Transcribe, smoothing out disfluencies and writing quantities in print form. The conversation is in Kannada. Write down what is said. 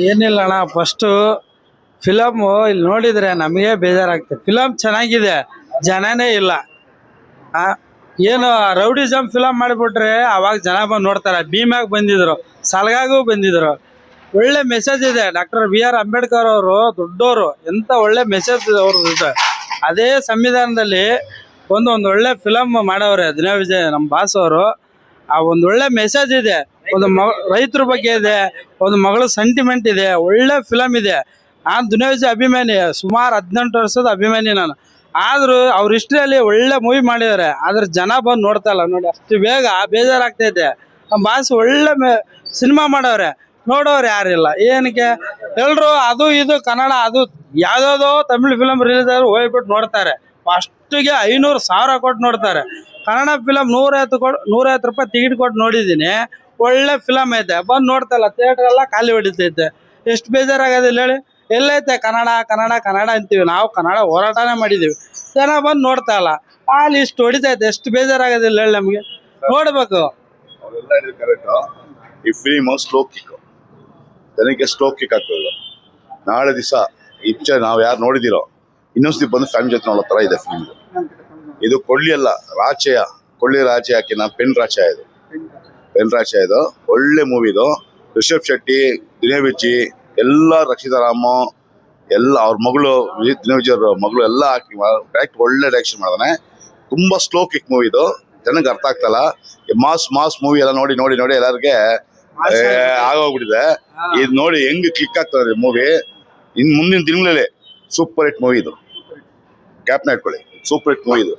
ಏನಿಲ್ಲ ಅಣ್ಣ, ಫಸ್ಟು ಫಿಲಮು ಇಲ್ಲಿ ನೋಡಿದ್ರೆ ನಮಗೆ ಬೇಜಾರಾಗ್ತದೆ. ಫಿಲಮ್ ಚೆನ್ನಾಗಿದೆ, ಜನನೇ ಇಲ್ಲ. ಆ, ಏನು ರೌಡಿಸಮ್ ಫಿಲಮ್ ಮಾಡಿಬಿಟ್ರೆ ಅವಾಗ ಜನ ಬಂದು ನೋಡ್ತಾರೆ. ಭೀಮ್ಯಾಗ ಬಂದಿದ್ರು, ಸಲ್ಗಾಗೂ ಬಂದಿದ್ರು. ಒಳ್ಳೆ ಮೆಸೇಜ್ ಇದೆ. ಡಾಕ್ಟರ್ BR ಅಂಬೇಡ್ಕರ್ ಅವರು ದೊಡ್ಡವರು, ಎಂತ ಒಳ್ಳೆ ಮೆಸೇಜ್ ಅವ್ರದ್ದು. ಅದೇ ಸಂವಿಧಾನದಲ್ಲಿ ಒಂದು ಒಳ್ಳೆ ಫಿಲಮ್ ಮಾಡವ್ರೆ ದಿನ ವಿಜಯ್ ನಮ್ಮ ಬಾಸ್ ಅವರು. ಆ ಒಂದು ಒಳ್ಳೆ ಮೆಸೇಜ್ ಇದೆ. ಒಂದು ರೈತರ ಬಗ್ಗೆ ಇದೆ, ಒಂದು ಮಗಳ ಸೆಂಟಿಮೆಂಟ್ ಇದೆ, ಒಳ್ಳೆ ಫಿಲಮ್ ಇದೆ. ನಾನು ದುನಿಯಾ ವಿಜಯ್ ಅಭಿಮಾನಿ, ಸುಮಾರು 18 ವರ್ಷದ ಅಭಿಮಾನಿ ನಾನು. ಆದರೂ ಅವ್ರ ಹಿಸ್ಟ್ರಿಯಲ್ಲಿ ಒಳ್ಳೆ ಮೂವಿ ಮಾಡಿದ್ದಾರೆ. ಆದ್ರೆ ಜನ ಬಂದು ನೋಡ್ತಾ ಇಲ್ಲ ನೋಡಿ, ಅಷ್ಟು ಬೇಗ ಬೇಜಾರಾಗ್ತೈತೆ. ನಮ್ಮ ಬಾಸ್ ಒಳ್ಳೆ ಸಿನಿಮಾ ಮಾಡವ್ರೆ, ನೋಡೋರು ಯಾರಿಲ್ಲ. ಏನಕ್ಕೆ ಎಲ್ರು ಅದು ಇದು ಕನ್ನಡ ಅದು ಯಾವ್ದಾವ್ದೋ ತಮಿಳ್ ಫಿಲಮ್ ರಿಲೀಸ್ ಆದ್ರೂ ಹೋಗ್ಬಿಟ್ಟು ನೋಡ್ತಾರೆ. ಅಷ್ಟಿಗೆ 500,000 ಕೊಟ್ಟು ನೋಡ್ತಾರೆ. ಕನ್ನಡ ಫಿಲಮ್ 150 ರೂಪಾಯಿ ಟಿಕೆಟ್ ಕೊಟ್ಟು ನೋಡಿದ್ದೀನಿ. ಒಳ್ಳೆ ಫಿಲಮ್ ಐತೆ, ಬಂದು ನೋಡ್ತಲ್ಲ, ಥಿಯೇಟರ್ ಎಲ್ಲ ಖಾಲಿ ಹೊಡಿತೈತೆ. ಎಷ್ಟು ಬೇಜಾರಾಗೋದಿಲ್ಲ ಹೇಳಿ. ಎಲ್ಲೈತೆ ಕನ್ನಡ ಕನ್ನಡ ಕನ್ನಡ ಅಂತೀವಿ ನಾವು, ಕನ್ನಡ ಹೋರಾಟನೇ ಮಾಡಿದೀವಿ. ಜನ ಬಂದು ನೋಡ್ತಾ ಇಲ್ಲ, ಅಲ್ಲಿ ಇಷ್ಟು ಹೊಡಿತೈತೆ. ಎಷ್ಟು ಬೇಜಾರಾಗೋದಿಲ್ಲ ಹೇಳಿ ನಮಗೆ. ನೋಡ್ಬೇಕು. ಈ ಫಿಲ್ಮ್ ಸ್ಲೋ ಕಿಕ್, ಜನಕ್ಕೆ ಸ್ಲೋ ಕಿಕ್ ಆಗ್ತದೆ. ನಾಳೆ ದಿವಸ ಈ ಪಿಕ್ಚರ್ ನಾವು ಯಾರು ನೋಡಿದಿರೋ ಇನ್ನೊಂದ್ಸತಿ ಬಂದು ಫ್ಯಾಮಿಲಿ ಜೊತೆ ನೋಡೋ ಥರ ಇದೆ ಫಿಲ್ಮ್. ಇದು ಕೊಳ್ಳಿ ಅಲ್ಲ, ರಾಚೆಯ ಕೊಳ್ಳಿ ರಾಚೆ ಹಾಕಿನ ಪೆನ್ ರಾಚೆ ಇದು. ಪೆನ್ ರಾಚೆ ಇದು ಒಳ್ಳೆ ಮೂವಿ. ಇದು ರಿಷಬ್ ಶೆಟ್ಟಿ, ದಿನೇ ವಿಜಿ ಎಲ್ಲ, ರಕ್ಷಿತಾ ರಾಮ ಎಲ್ಲ, ಅವ್ರ ಮಗಳು ದಿನೇ ವಿಜಯ್ ಅವ್ರ ಮಗಳು ಎಲ್ಲ ಹಾಕಿ ಡೈರೆಕ್ಟ್ ಒಳ್ಳೆ ಡೈರೆಕ್ಷನ್ ಮಾಡಿದಾನೆ. ತುಂಬಾ ಸ್ಲೋ ಕಿಕ್ ಮೂವಿ ಇದು, ಜನಕ್ಕೆ ಅರ್ಥ ಆಗ್ತಲ್ಲ. ಮಾಸ್ ಮೂವಿ ಎಲ್ಲ ನೋಡಿ ನೋಡಿ ನೋಡಿ ಎಲ್ಲರಿಗೆ ಆಗೋಗ್ಬಿಟ್ಟಿದೆ. ಇದು ನೋಡಿ ಹೆಂಗ್ ಕ್ಲಿಕ್ ಆಗ್ತದೆ ಮೂವಿ. ಇನ್ ಮುಂದಿನ ದಿನಗಳಲ್ಲಿ ಸೂಪರ್ ಹಿಟ್ ಮೂವಿ ಇದು. ಕ್ಯಾಪ್ನ ಇಟ್ಕೊಳ್ಳಿ, ಸೂಪರ್ ಹಿಟ್ ಮೂವಿ ಇದು.